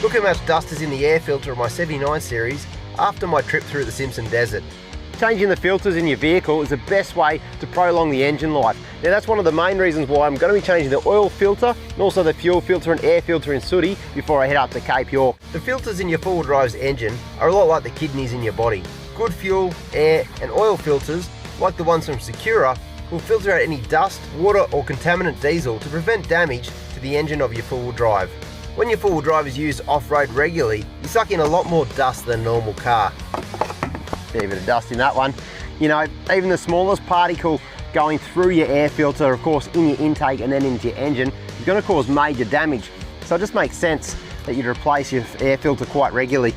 Look how much dust is in the air filter of my 79 series after my trip through the Simpson Desert. Changing the filters in your vehicle is the best way to prolong the engine life. Now that's one of the main reasons why I'm going to be changing the oil filter and also the fuel filter and air filter in Sooty before I head up to Cape York. The filters in your four-wheel drive's engine are a lot like the kidneys in your body. Good fuel, air and oil filters, like the ones from SAKURA, will filter out any dust, water or contaminant diesel to prevent damage to the engine of your four-wheel drive. When your four-wheel drive is used off-road regularly, you suck in a lot more dust than a normal car. Fair bit of dust in that one. You know, even the smallest particle going through your air filter, of course, in your intake and then into your engine, is going to cause major damage. So it just makes sense that you'd replace your air filter quite regularly.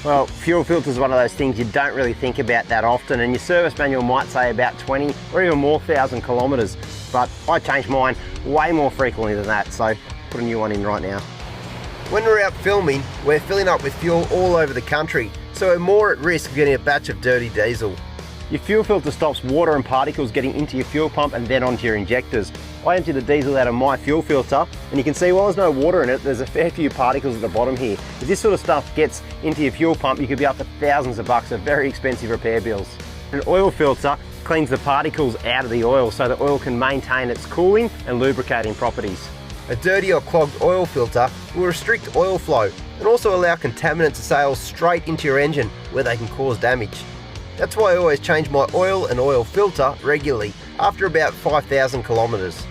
Well, fuel filter is one of those things you don't really think about that often, and your service manual might say about 20 or even more thousand kilometres, but I change mine way more frequently than that, so put a new one in right now. When we're out filming, we're filling up with fuel all over the country, so we're more at risk of getting a batch of dirty diesel. Your fuel filter stops water and particles getting into your fuel pump and then onto your injectors. I empty the diesel out of my fuel filter, and you can see while there's no water in it, there's a fair few particles at the bottom here. If this sort of stuff gets into your fuel pump, you could be up to thousands of bucks of very expensive repair bills. An oil filter cleans the particles out of the oil so the oil can maintain its cooling and lubricating properties. A dirty or clogged oil filter will restrict oil flow and also allow contaminants to sail straight into your engine where they can cause damage. That's why I always change my oil and oil filter regularly after about 5,000 kilometres.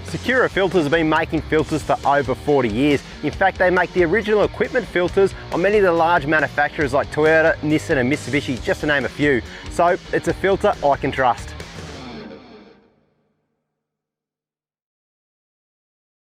SAKURA Filters have been making filters for over 40 years. In fact, they make the original equipment filters on many of the large manufacturers like Toyota, Nissan and Mitsubishi, just to name a few. So it's a filter I can trust.